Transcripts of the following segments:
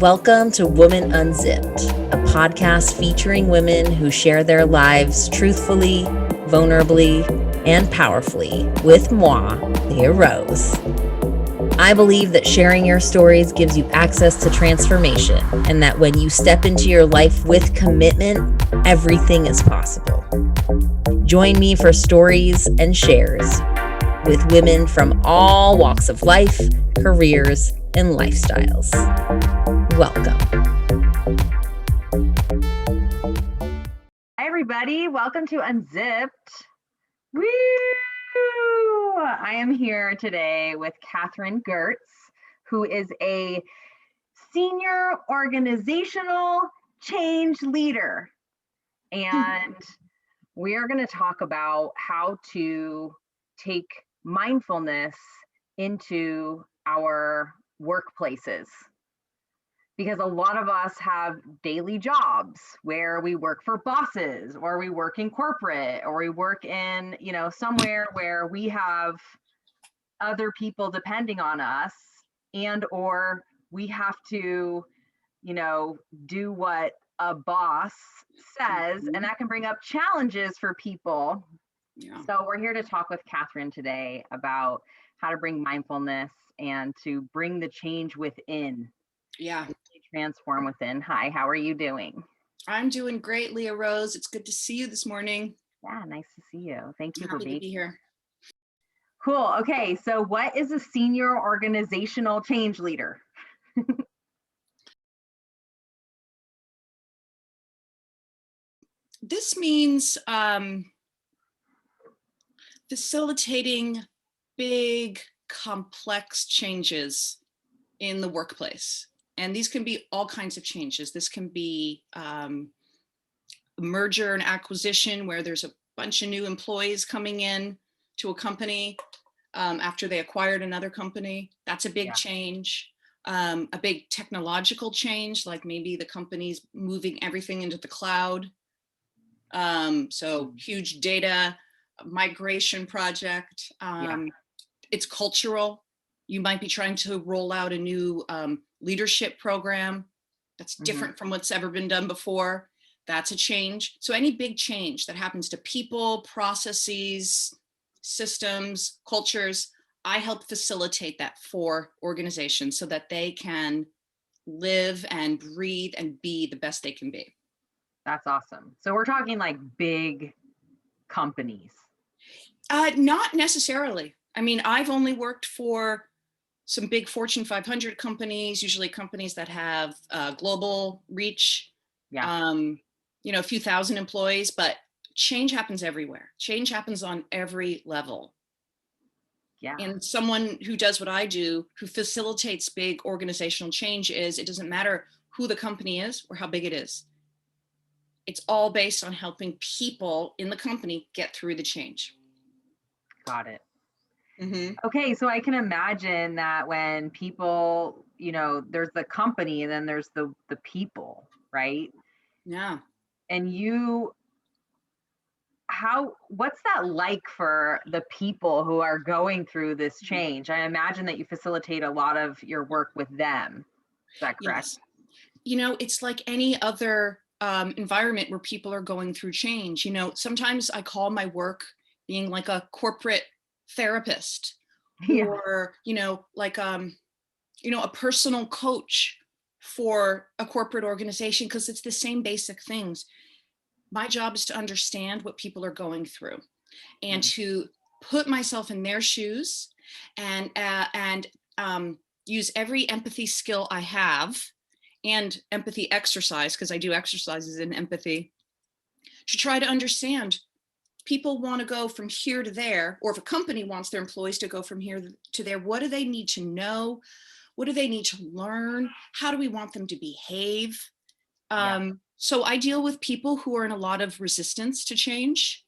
Welcome to Woman Unzipped, a podcast featuring women who share their lives truthfully, vulnerably, and powerfully with moi, LeahRose. I believe that sharing your stories gives you access to transformation, and that when you step into your life with commitment, everything is possible. Join me for stories and shares with women from all walks of life, careers, and lifestyles. Welcome. Hi, everybody. Welcome to UnZipped. Woo! I am here today with Catherine Goerz, who is a senior organizational change leader. And we are going to talk about how to take mindfulness into our workplaces. Because a lot of us have daily jobs where we work for bosses, or we work in corporate, or we work in, somewhere where we have other people depending on us, and or we have to, do what a boss says, and that can bring up challenges for people. Yeah. So we're here to talk with Catherine today about how to bring mindfulness and to bring the change within. Yeah. Transform within. Hi, how are you doing? I'm doing great, LeahRose. It's good to see you this morning. Yeah, nice to see you. Thank you for being here. Cool. Okay, so what is a senior organizational change leader? This means facilitating big, complex changes in the workplace. And these can be all kinds of changes. This can be merger and acquisition, where there's a bunch of new employees coming in to a company after they acquired another company. That's a big change. A big technological change, like maybe the company's moving everything into the cloud. So huge data migration project. It's cultural. You might be trying to roll out a new leadership program that's different from what's ever been done before. That's a change. So any big change that happens to people, processes, systems, cultures, I help facilitate that for organizations so that they can live and breathe and be the best they can be. That's awesome. So we're talking like big companies. Not necessarily. I mean, I've only worked for some big Fortune 500 companies, usually companies that have global reach, a few thousand employees, but change happens everywhere. Change happens on every level. Yeah. And someone who does what I do, who facilitates big organizational change, it doesn't matter who the company is or how big it is. It's all based on helping people in the company get through the change. Got it. Okay, so I can imagine that when people, there's the company and then there's the people, right? Yeah. And what's that like for the people who are going through this change? I imagine that you facilitate a lot of your work with them. Is that correct? Yes. It's like any other environment where people are going through change. Sometimes I call my work being like a corporate therapist, or a personal coach for a corporate organization, because it's the same basic things. My job is to understand what people are going through and to put myself in their shoes and use every empathy skill I have and empathy exercise, because I do exercises in empathy, to try to understand. People want to go from here to there, or if a company wants their employees to go from here to there, what do they need to know? What do they need to learn? How do we want them to behave? So I deal with people who are in a lot of resistance to change.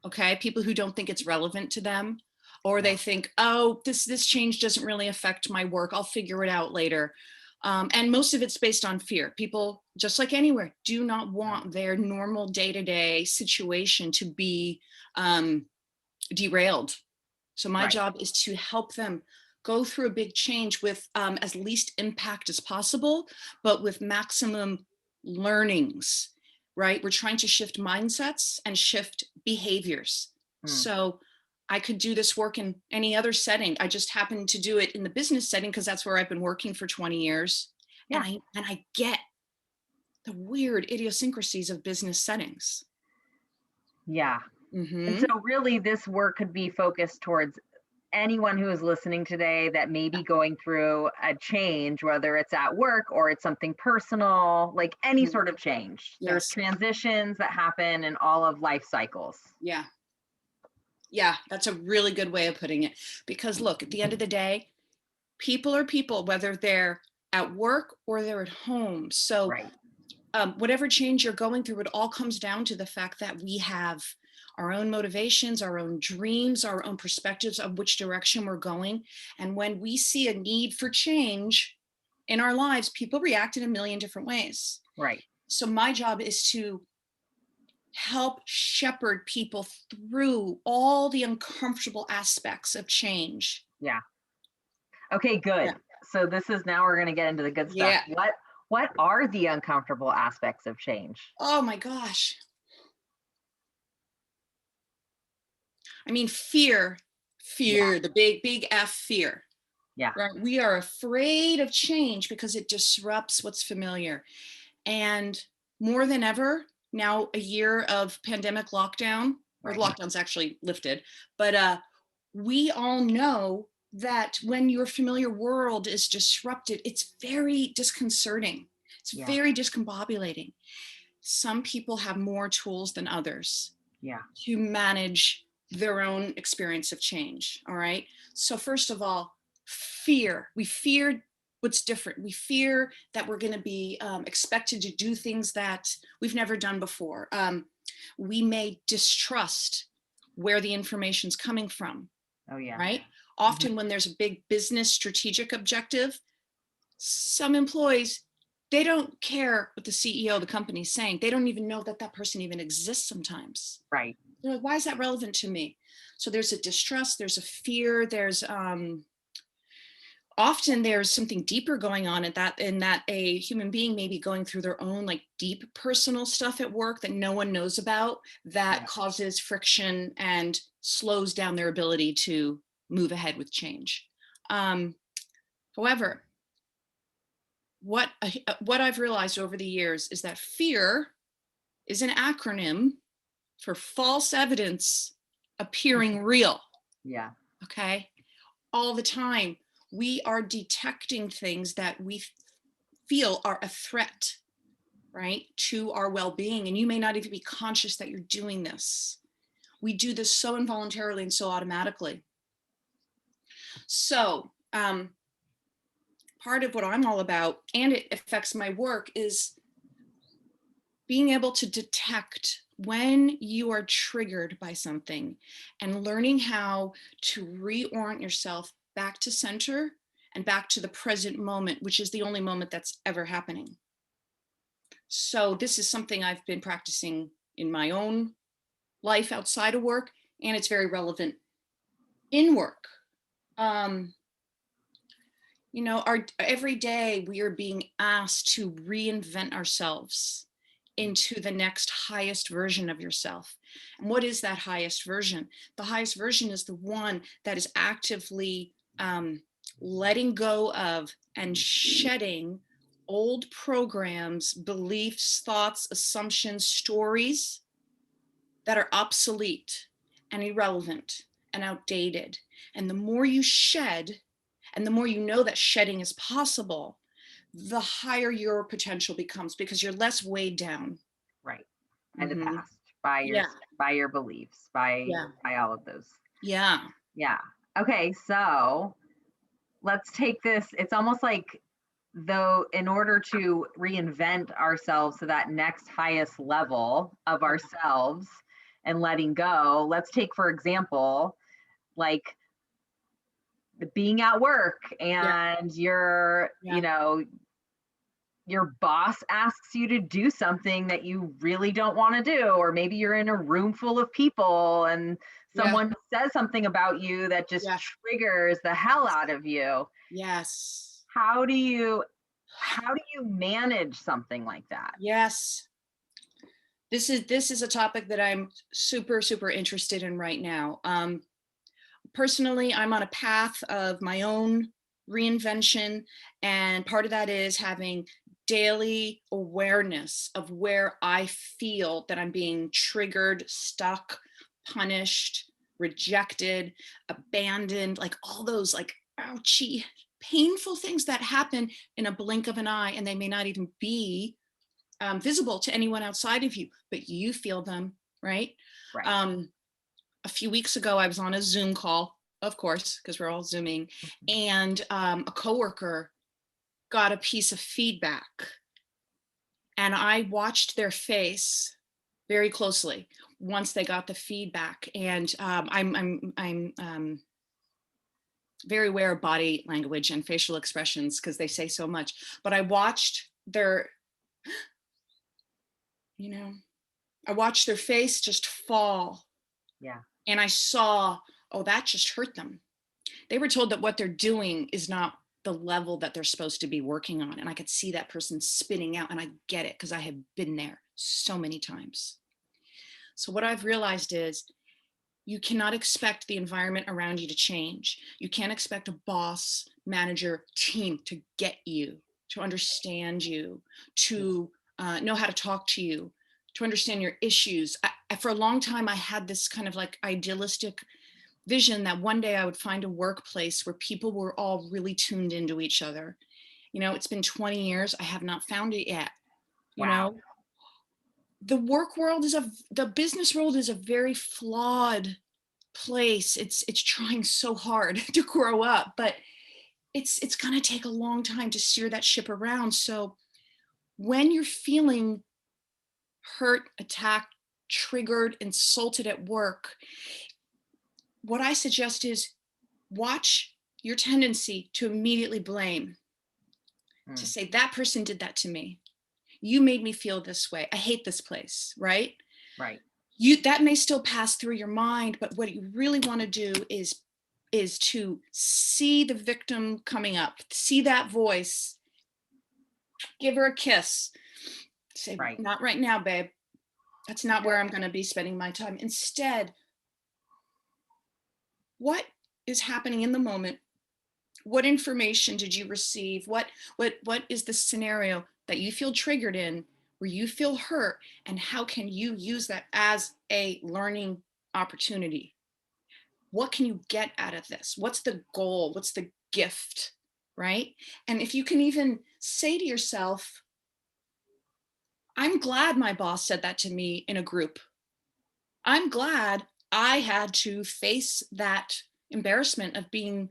Okay, people who don't think it's relevant to them, or they think, oh, this change doesn't really affect my work. I'll figure it out later. And most of it's based on fear. People, just like anywhere, do not want their normal day-to-day situation to be derailed. So my job is to help them go through a big change with as least impact as possible, but with maximum learnings, right? We're trying to shift mindsets and shift behaviors. So I could do this work in any other setting. I just happen to do it in the business setting because that's where I've been working for 20 years. Yeah. And I get the weird idiosyncrasies of business settings. Yeah. Mm-hmm. And so really this work could be focused towards anyone who is listening today that may be going through a change, whether it's at work or it's something personal, like any sort of change. There's transitions that happen in all of life cycles. Yeah. Yeah, that's a really good way of putting it. Because look, at the end of the day, people are people, whether they're at work or they're at home. So whatever change you're going through, it all comes down to the fact that we have our own motivations, our own dreams, our own perspectives of which direction we're going. And when we see a need for change in our lives, people react in a million different ways. Right. So my job is to help shepherd people through all the uncomfortable aspects of change. Yeah. Okay, good. Yeah. So this is now we're going to get into the good stuff. Yeah. What are the uncomfortable aspects of change? Oh my gosh. I mean, fear, the big F, fear. Yeah. Right. We are afraid of change because it disrupts what's familiar. And more than ever, now a year of pandemic lockdown, or lockdown's actually lifted, but we all know that when your familiar world is disrupted, it's very disconcerting. It's very discombobulating. Some people have more tools than others to manage their own experience of change. All right. So first of all, fear. We fear what's different. We fear that we're going to be expected to do things that we've never done before. We may distrust where the information's coming from. Oh yeah. Right. Often when there's a big business strategic objective, some employees, they don't care what the CEO of the company is saying. They don't even know that that person even exists sometimes. Right. They're like, why is that relevant to me? So there's a distrust, there's a fear, there's often there's something deeper going on in that a human being may be going through their own like deep personal stuff at work that no one knows about that causes friction and slows down their ability to move ahead with change. However, what I've realized over the years is that FEAR is an acronym for false evidence appearing real. Yeah. Okay. All the time, we are detecting things that we feel are a threat, right, to our well-being. And you may not even be conscious that you're doing this. We do this so involuntarily and so automatically. So part of what I'm all about, and it affects my work, is being able to detect when you are triggered by something and learning how to reorient yourself back to center and back to the present moment, which is the only moment that's ever happening. So this is something I've been practicing in my own life outside of work, and it's very relevant in work. You know, every day we are being asked to reinvent ourselves into the next highest version of yourself. And what is that highest version? The highest version is the one that is actively letting go of and shedding old programs, beliefs, thoughts, assumptions, stories that are obsolete and irrelevant and outdated. And the more you shed, and the more you know that shedding is possible, the higher your potential becomes because you're less weighed down. Right. By the past, by your beliefs, by all of those. Yeah. Yeah. Okay. So let's take this. It's almost like though, in order to reinvent ourselves to that next highest level of ourselves and letting go, let's take, for example, like being at work and you're, you know, your boss asks you to do something that you really don't want to do, or maybe you're in a room full of people and someone says something about you that just triggers the hell out of you. Yes. How do you manage something like that? Yes. This is a topic that I'm super, super interested in right now. Personally, I'm on a path of my own reinvention, and part of that is having daily awareness of where I feel that I'm being triggered, stuck, punished, rejected, abandoned, like all those like ouchy, painful things that happen in a blink of an eye, and they may not even be visible to anyone outside of you, but you feel them, right? Right. A few weeks ago, I was on a Zoom call, of course, because we're all Zooming, and a coworker got a piece of feedback, and I watched their face very closely once they got the feedback. And I'm very aware of body language and facial expressions because they say so much. But I watched their, I watched their face just fall. Yeah. And I saw, oh, that just hurt them. They were told that what they're doing is not the level that they're supposed to be working on. And I could see that person spinning out, and I get it because I have been there so many times. So what I've realized is you cannot expect the environment around you to change. You can't expect a boss, manager, team to get you, to understand you, to know how to talk to you, to understand your issues. For a long time, I had this kind of like idealistic vision that one day I would find a workplace where people were all really tuned into each other. It's been 20 years. I have not found it yet. Wow. The work world the business world is a very flawed place. It's trying so hard to grow up, but it's going to take a long time to steer that ship around. So when you're feeling hurt, attacked, triggered, insulted at work, what I suggest is watch your tendency to immediately blame, to say, that person did that to me. You made me feel this way. I hate this place, right? Right. That may still pass through your mind, but what you really want to do is to see the victim coming up, see that voice, give her a kiss, say, not right now, babe. That's not where I'm going to be spending my time. Instead, what is happening in the moment? What information did you receive? What is the scenario that you feel triggered in, where you feel hurt, and how can you use that as a learning opportunity? What can you get out of this? What's the goal? What's the gift, right? And if you can even say to yourself, I'm glad my boss said that to me in a group. I'm glad I had to face that embarrassment of being,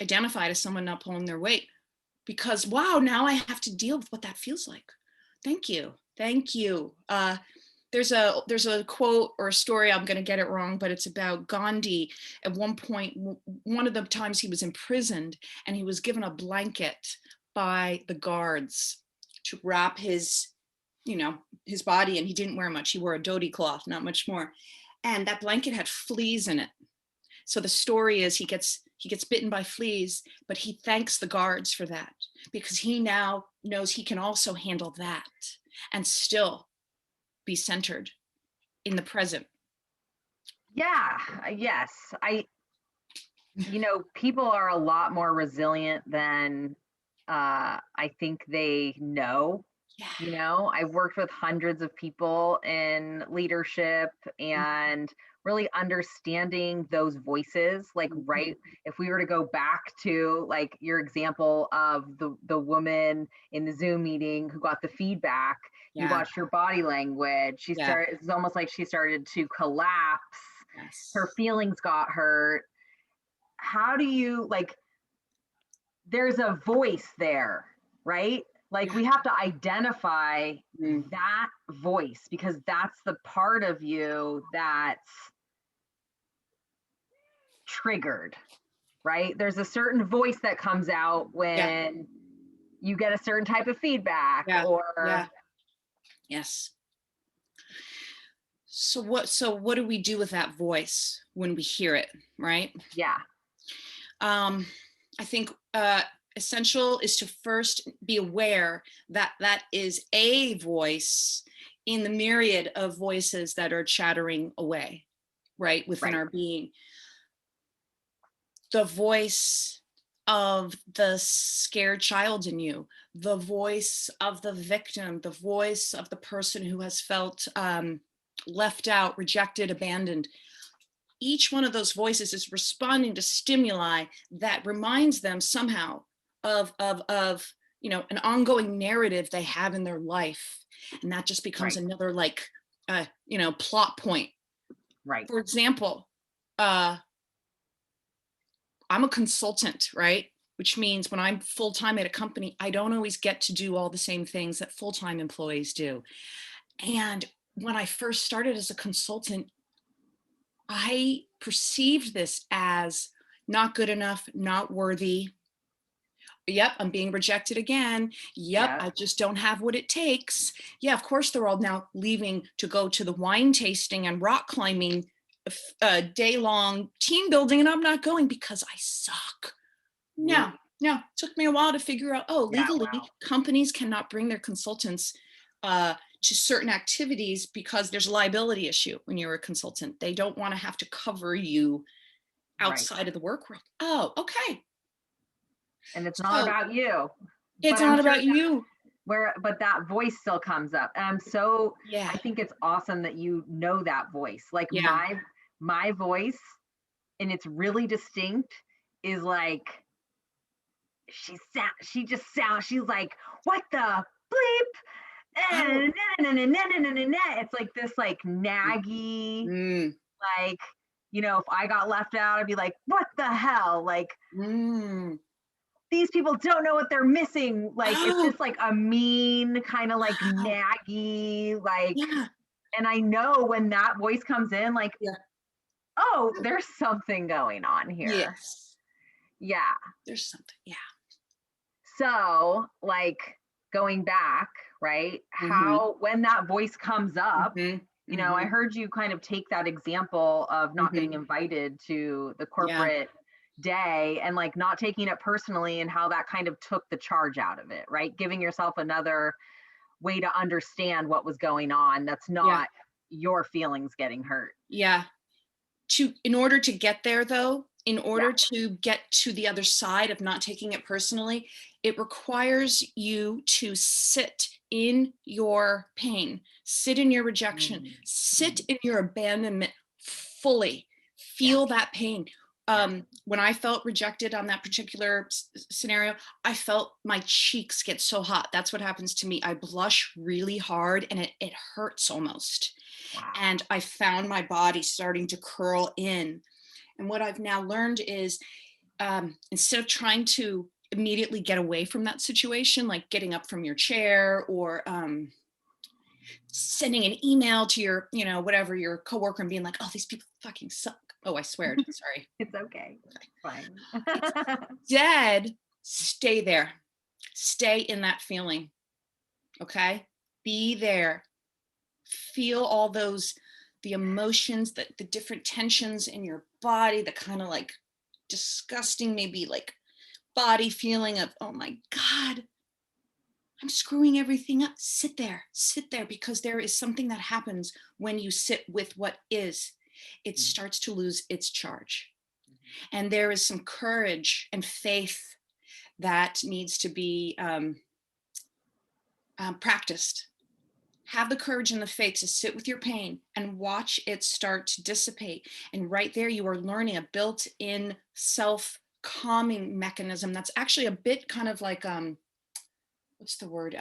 identified as someone not pulling their weight, because wow, now I have to deal with what that feels like. Thank you. There's a quote or a story, I'm going to get it wrong, but it's about Gandhi. At one point, one of the times he was imprisoned, and he was given a blanket by the guards to wrap his body, and he didn't wear much. He wore a dhoti cloth, not much more. And that blanket had fleas in it. So the story is he gets bitten by fleas, but he thanks the guards for that, because he now knows he can also handle that and still be centered in the present. Yeah, yes. People are a lot more resilient than I think they know. Yeah. I've worked with hundreds of people in leadership, and really understanding those voices, like, right, if we were to go back to like your example of the woman in the Zoom meeting who got the feedback, you watched her body language. It's almost like she started to collapse. Yes. Her feelings got hurt. How do you, there's a voice there, right? We have to identify that voice, because that's the part of you that's triggered, right? There's a certain voice that comes out when you get a certain type of feedback. Yes. So what do we do with that voice when we hear it, right? Yeah. I think essential is to first be aware that that is a voice in the myriad of voices that are chattering away, right, within Right. our being. The voice of the scared child in you, the voice of the victim, the voice of the person who has felt left out, rejected, abandoned. Each one of those voices is responding to stimuli that reminds them somehow of an ongoing narrative they have in their life, and that just becomes Right. another plot point. Right. For example, I'm a consultant, right? Which means when I'm full-time at a company, I don't always get to do all the same things that full-time employees do. And when I first started as a consultant, I perceived this as not good enough, not worthy. Yep, I'm being rejected again. Yep, Yeah. I just don't have what it takes. Yeah, of course, they're all now leaving to go to the wine tasting and rock climbing day-long team building, and I'm not going because I suck. No, it took me a while to figure out, Yeah, legally, wow. companies cannot bring their consultants to certain activities because there's a liability issue when you're a consultant. They don't want to have to cover you outside Right. of the work world. Oh, okay. And it's not So about you. it's But I'm not sure about you. but that voice still comes up. And Yeah, I think it's awesome that you know that voice. Like yeah. my voice, and it's really distinct, is like she's like, what the bleep? Oh, It's like this like naggy, mm, like, if I got left out, I'd be like, what the hell? Like, mm. these people don't know what they're missing. Like, it's Oh, just like a mean, kind of like wow. naggy, like, Yeah, and I know when that voice comes in, like, yeah. oh, there's something going on here. Yes, Yeah. there's something. Yeah. So, like, going back, right? Mm-hmm, When that voice comes up, mm-hmm, I mm-hmm, heard you kind of take that example of not mm-hmm. getting invited to the Yeah, corporate day and like not taking it personally, and how that kind of took the charge out of it, right? Giving yourself another way to understand what was going on. That's yeah, not your feelings getting hurt. yeah. In order to get there, though, in Yeah. order to get to the other side of not taking it personally, it requires you to sit in your pain, sit in your rejection, Mm. sit Mm. in your abandonment fully, Yeah. feel that pain. Yeah. When I felt rejected on that particular scenario, I felt my cheeks get so hot. That's what happens to me. I blush really hard and it hurts almost. Wow. And I found my body starting to curl in. And what I've now learned is instead of trying to immediately get away from that situation, like getting up from your chair or sending an email to your, whatever, your coworker and being like, oh, these people fucking suck. Oh, I swear. Sorry. It's okay. It's fine. Instead, stay there. Stay in that feeling. Okay? Be there. Feel all the emotions, the different tensions in your body, the kind of like disgusting, maybe like body feeling of, oh my God, I'm screwing everything up. Sit there, because there is something that happens when you sit with what is. It starts to lose its charge. And there is some courage and faith that needs to be practiced. Have the courage and the faith to sit with your pain and watch it start to dissipate. And right there, you are learning a built-in self-calming mechanism that's actually a bit kind of like, what's the word?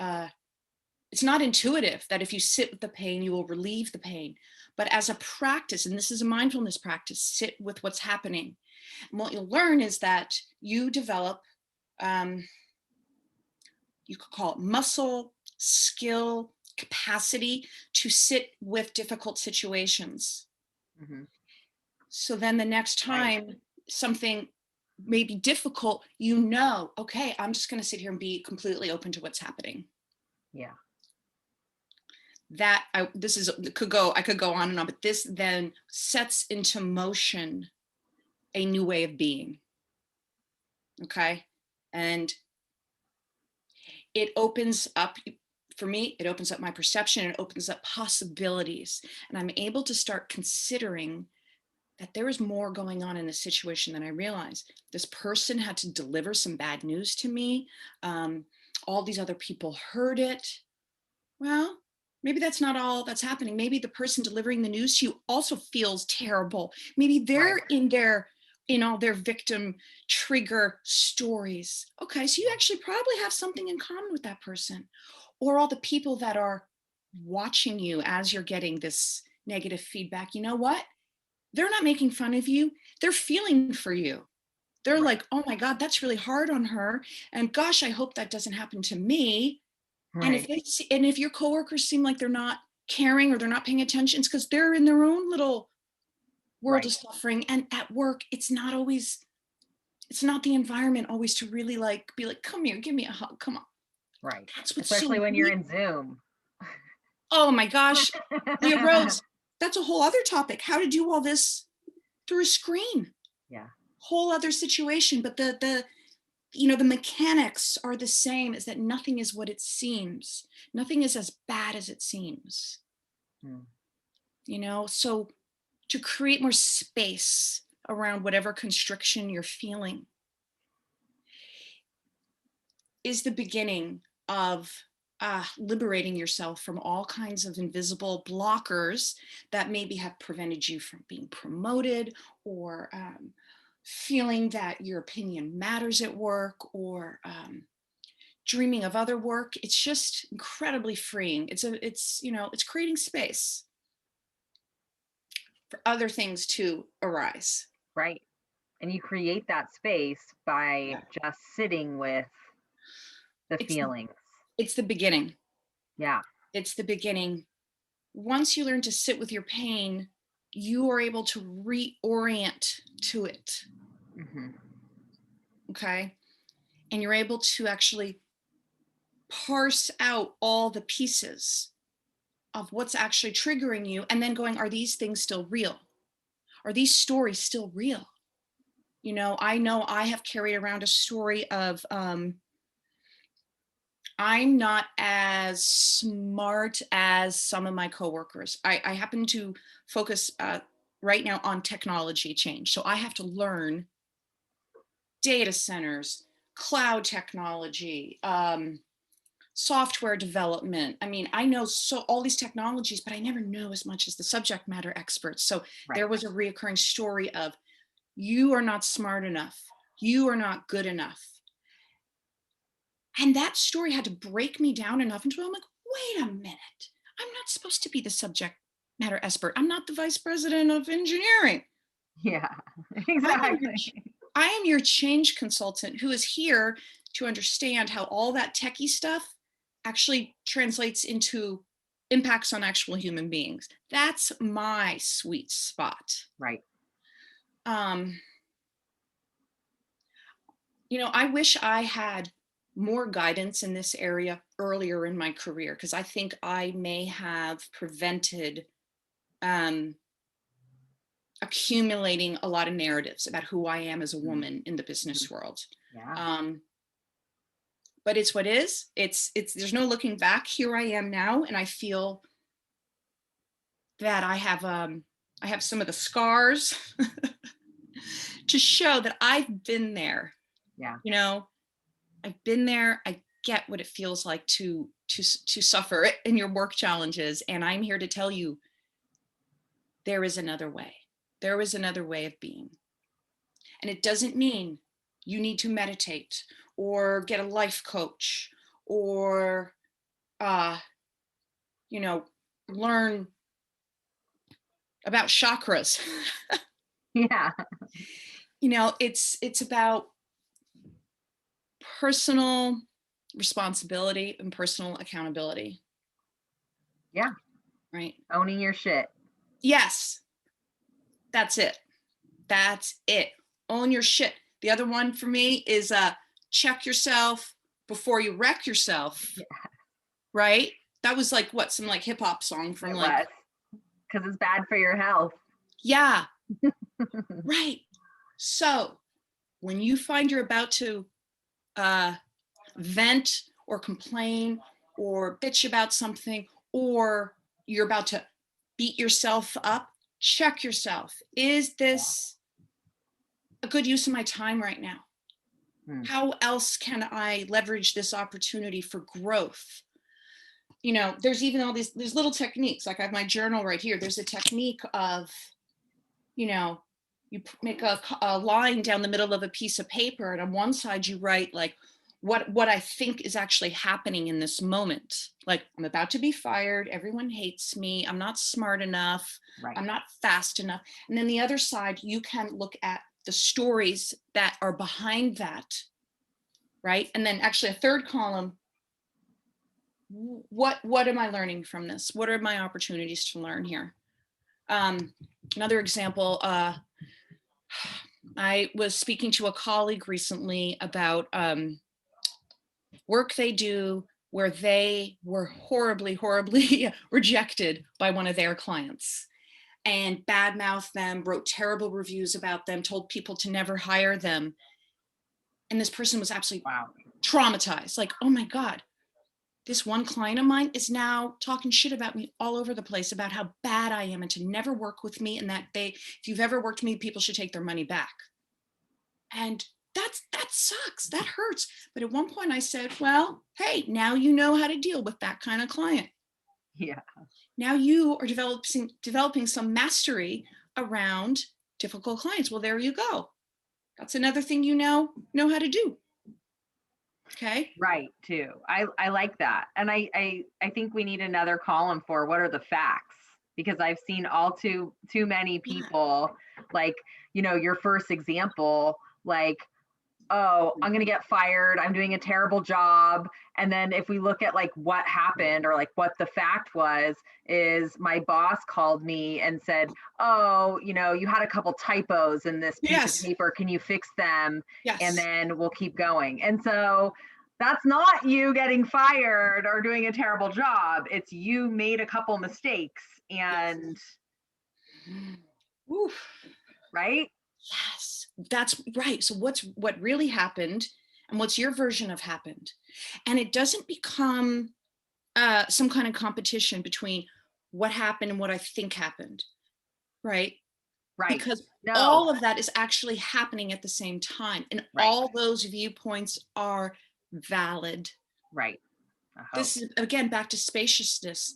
It's not intuitive that if you sit with the pain, you will relieve the pain. But as a practice, and this is a mindfulness practice, sit with what's happening. And what you'll learn is that you develop, you could call it muscle, skill, capacity to sit with difficult situations. Mhm. So then the next Right. time something may be difficult, okay, I'm just going to sit here and be completely open to what's happening. Yeah. I could go on and on, but this then sets into motion a new way of being. Okay. And it opens up, for me, it opens up my perception, it opens up possibilities. And I'm able to start considering that there is more going on in this situation than I realized. This person had to deliver some bad news to me. All these other people heard it. Well, maybe that's not all that's happening. Maybe the person delivering the news to you also feels terrible. Maybe they're in all their victim trigger stories. Okay, so you actually probably have something in common with that person. Or all the people that are watching you as you're getting this negative feedback. You know what? They're not making fun of you. They're feeling for you. They're like, oh my God, that's really hard on her. And gosh, I hope that doesn't happen to me. And if your coworkers seem like they're not caring or they're not paying attention, it's because they're in their own little world of suffering. And at work, it's not the environment always to really be like, come here, give me a hug, come on. Right. That's what's especially so when you're in Zoom. Oh my gosh, LeahRose, that's a whole other topic. How to do all this through a screen. Yeah. Whole other situation, but the mechanics are the same, is that nothing is what it seems. Nothing is as bad as it seems. So to create more space around whatever constriction you're feeling is the beginning of liberating yourself from all kinds of invisible blockers that maybe have prevented you from being promoted, or feeling that your opinion matters at work, or dreaming of other work. It's just incredibly freeing. It's creating space for other things to arise. Right. And you create that space by just sitting with the feelings. It's the beginning. Yeah. It's the beginning. Once you learn to sit with your pain, you are able to reorient to it. Okay. And you're able to actually parse out all the pieces of what's actually triggering you, and then going, are these things still real? Are these stories still real? I know I have carried around a story of, I'm not as smart as some of my coworkers. I happen to focus right now on technology change. So I have to learn data centers, cloud technology, software development. I mean, I know all these technologies, but I never know as much as the subject matter experts. So there was a reoccurring story of, you are not smart enough. You are not good enough. And that story had to break me down enough until I'm like, wait a minute. I'm not supposed to be the subject matter expert. I'm not the vice president of engineering. Yeah, exactly. I am your change consultant who is here to understand how all that techie stuff actually translates into impacts on actual human beings. That's my sweet spot. Right. I wish I had more guidance in this area earlier in my career, because I think I may have prevented accumulating a lot of narratives about who I am as a woman in the business world. Yeah. But it's what is. It's there's no looking back. Here I am now, and I feel that I have some of the scars to show that I've been there. Yeah. I've been there. I get what it feels like to suffer in your work challenges, and I'm here to tell you there is another way. There is another way of being. And it doesn't mean you need to meditate or get a life coach or learn about chakras. Yeah. It's about personal responsibility and personal accountability. Yeah. Right. Owning your shit. Yes. That's it. That's it. Own your shit. The other one for me is check yourself before you wreck yourself. Yeah. Right? That was like what, some like hip hop song from like, because it's bad for your health. yeah, right. So when you find you're about to vent or complain or bitch about something, or you're about to beat yourself up, check yourself. Is this a good use of my time right now? How else can I leverage this opportunity for growth? You know, there's even all these little techniques. Like I have my journal right here. There's a technique of, you know, you make a line down the middle of a piece of paper, and on one side you write like what I think is actually happening in this moment. Like, I'm about to be fired. Everyone hates me. I'm not smart enough. Right. I'm not fast enough. And then the other side, you can look at the stories that are behind that, right? And then actually a third column, what am I learning from this? What are my opportunities to learn here? Another example, I was speaking to a colleague recently about work they do where they were horribly rejected by one of their clients and badmouthed them, wrote terrible reviews about them, told people to never hire them. And this person was absolutely traumatized. Like, oh my God, this one client of mine is now talking shit about me all over the place about how bad I am and to never work with me, and that if you've ever worked with me, people should take their money back. And that sucks. That hurts. But at one point I said, well, hey, now you know how to deal with that kind of client. Yeah. Now you are developing some mastery around difficult clients. Well, there you go. That's another thing you know how to do. Okay. Right, too. I like that. And I think we need another column for what are the facts, because I've seen all too many people, like, you know, your first example, like, oh, I'm going to get fired. I'm doing a terrible job. And then if we look at like what happened, or like what the fact was, is my boss called me and said, oh, you know, you had a couple typos in this piece of paper. Can you fix them? Yes. And then we'll keep going. And so that's not you getting fired or doing a terrible job. It's you made a couple mistakes and right? Yes, that's right. So what really happened, and what's your version of happened? And it doesn't become some kind of competition between what happened and what I think happened, right? Right. Because all of that is actually happening at the same time, and all those viewpoints are valid. Right. This is, again, back to spaciousness,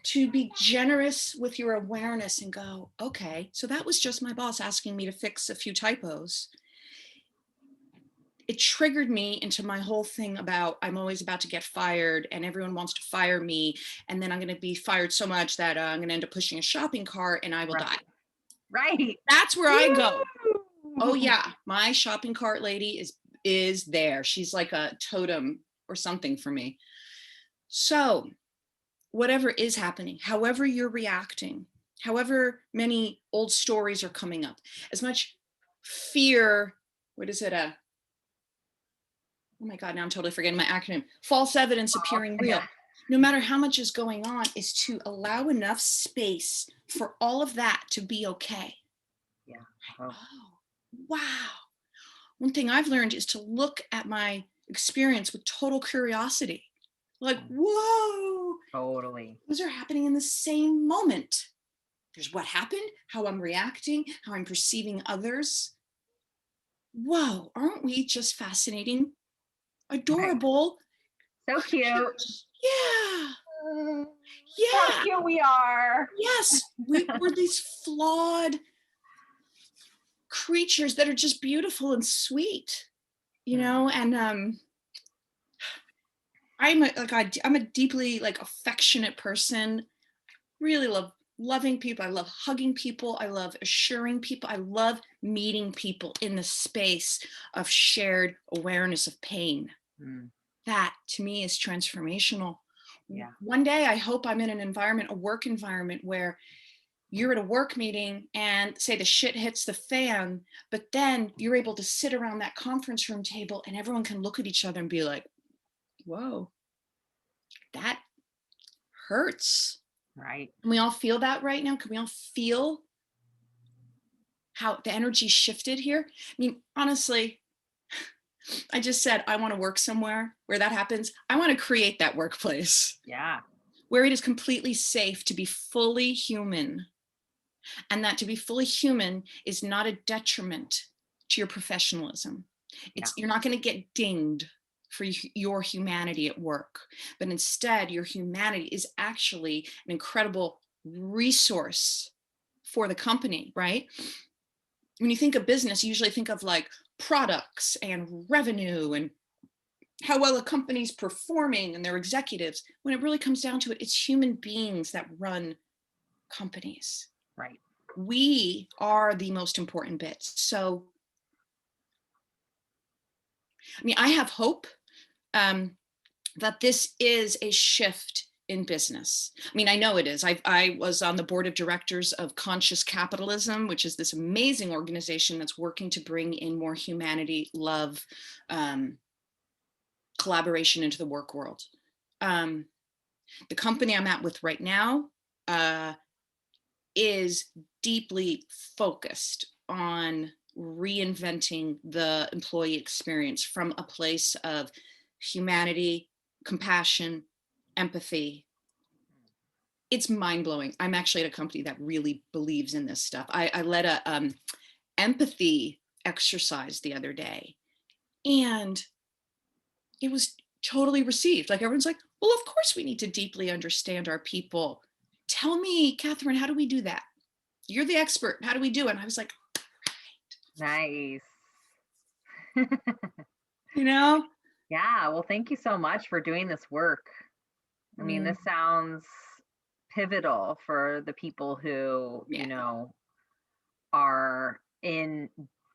to be generous with your awareness and go, okay, so that was just my boss asking me to fix a few typos. It triggered me into my whole thing about I'm always about to get fired and everyone wants to fire me. And then I'm going to be fired so much that I'm going to end up pushing a shopping cart and I will die. Right. That's where I go. Oh yeah, my shopping cart lady is there. She's like a totem or something for me. So whatever is happening, however you're reacting, however many old stories are coming up, as much fear, what is it? Oh my God, now I'm totally forgetting my acronym. False evidence appearing real. No matter how much is going on, is to allow enough space for all of that to be okay. Yeah. Oh, wow. One thing I've learned is to look at my experience with total curiosity. Like, whoa. Totally. Those are happening in the same moment. There's what happened, how I'm reacting, how I'm perceiving others. Whoa, aren't we just fascinating? Adorable. So cute. Yeah. Yeah. How cute we are. Yes. We're these flawed creatures that are just beautiful and sweet, you know, and I'm a deeply like affectionate person. Really love loving people. I love hugging people. I love assuring people. I love meeting people in the space of shared awareness of pain. That to me is transformational. Yeah. One day I hope I'm in an environment, a work environment, where you're at a work meeting and say the shit hits the fan, but then you're able to sit around that conference room table and everyone can look at each other and be like, whoa, that hurts. Right. Can we all feel that right now? Can we all feel how the energy shifted here? I mean, honestly, I just said, I want to work somewhere where that happens. I want to create that workplace. Yeah. Where it is completely safe to be fully human. And that to be fully human is not a detriment to your professionalism. You're not going to get dinged for your humanity at work, but instead your humanity is actually an incredible resource for the company, right? When you think of business, you usually think of like products and revenue and how well a company's performing and their executives. When it really comes down to it, it's human beings that run companies. Right. We are the most important bits. So, I mean, I have hope that this is a shift in business. I mean, I know it is. I was on the board of directors of Conscious Capitalism, which is this amazing organization that's working to bring in more humanity, love, collaboration into the work world. The company I'm at with right now is deeply focused on reinventing the employee experience from a place of humanity, compassion, empathy. It's mind-blowing. I'm actually at a company that really believes in this stuff. I led a empathy exercise the other day, and it was totally received. Like everyone's like, well, of course we need to deeply understand our people. Tell me, Catherine, how do we do that? You're the expert. How do we do it? And I was like, Nice. you know? Yeah. Well, thank you so much for doing this work. I mean, this sounds pivotal for the people who, you know, are in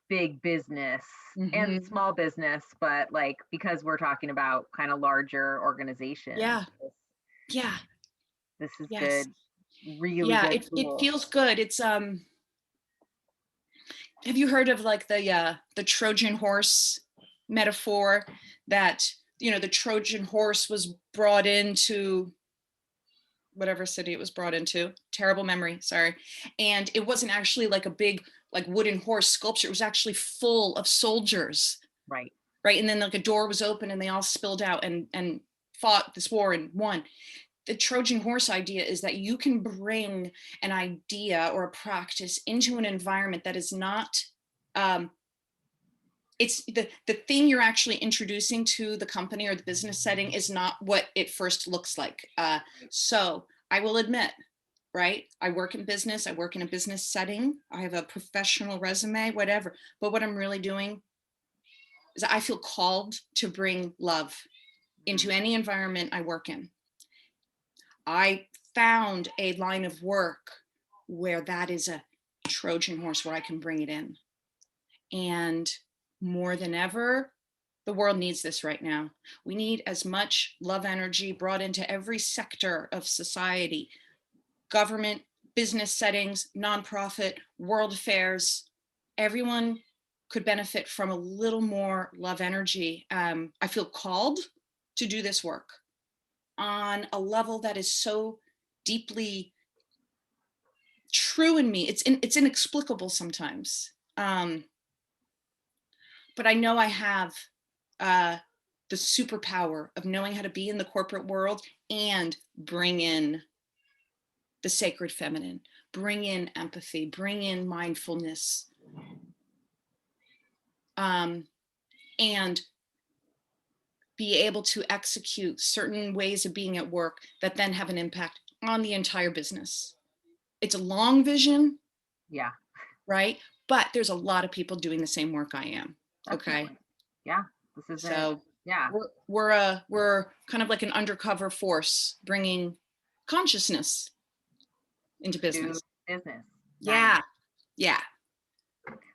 big business and small business, but like, because we're talking about kind of larger organizations. Yeah. This is Yes. good. Really good. It feels good. It's have you heard of like the Trojan horse metaphor, that, you know, the Trojan horse was brought into whatever city it was brought into, terrible memory, sorry. And it wasn't actually like a big like wooden horse sculpture. It was actually full of soldiers. Right. Right. And then like a door was open and they all spilled out and fought this war and won. The Trojan horse idea is that you can bring an idea or a practice into an environment that is not, it's the thing you're actually introducing to the company or the business setting is not what it first looks like. So I will admit, right? I work in business, I work in a business setting, I have a professional resume, whatever. But what I'm really doing is I feel called to bring love into any environment I work in. I found a line of work where that is a Trojan horse, where I can bring it in. And more than ever, the world needs this right now. We need as much love energy brought into every sector of society, government, business settings, nonprofit, world affairs. Everyone could benefit from a little more love energy. I feel called to do this work on a level that is so deeply true in me. It's inexplicable sometimes. But I know I have the superpower of knowing how to be in the corporate world and bring in the sacred feminine, bring in empathy, bring in mindfulness, and be able to execute certain ways of being at work that then have an impact on the entire business. It's a long vision. Yeah. Right. But there's a lot of people doing the same work I am. Definitely. Okay. Yeah. This is So yeah. We're kind of like an undercover force bringing consciousness into business. Business. Yeah. Nice. Yeah.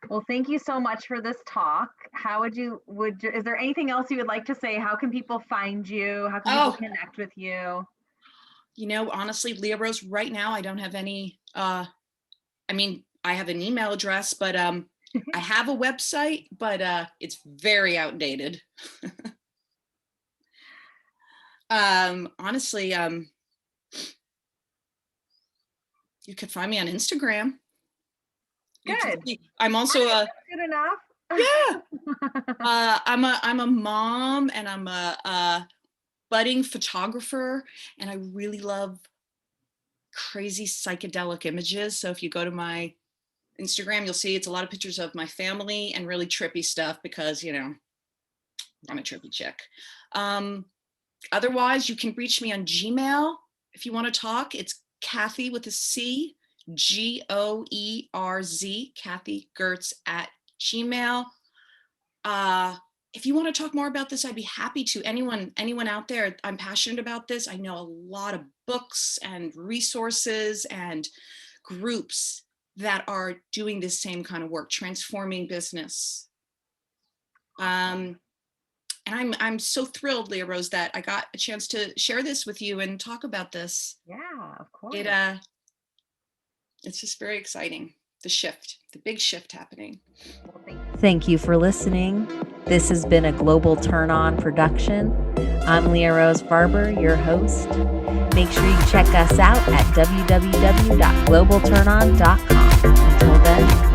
Well, thank you so much for this talk. How is there anything else you would like to say? How can people find you? How can people connect with you? You know, honestly, LeahRose, right now, I don't have any, I mean, I have an email address, but I have a website, but it's very outdated. Honestly, you could find me on Instagram. Good. I'm also good enough. yeah. I'm a mom, and I'm a budding photographer, and I really love crazy psychedelic images. So if you go to my Instagram, you'll see it's a lot of pictures of my family and really trippy stuff because, I'm a trippy chick. Otherwise, you can reach me on Gmail if you want to talk. It's Kathy with a C, Goerz, Kathy Goerz at Gmail. If you want to talk more about this, I'd be happy to. Anyone out there, I'm passionate about this. I know a lot of books and resources and groups that are doing this same kind of work, transforming business. And I'm so thrilled, LeahRose, that I got a chance to share this with you and talk about this. Yeah, of course. It's just very exciting. The big shift happening. Thank you for listening. This has been a Global Turn On production. I'm LeahRose Barber, your host. Make sure you check us out at www.globalturnon.com. Until then,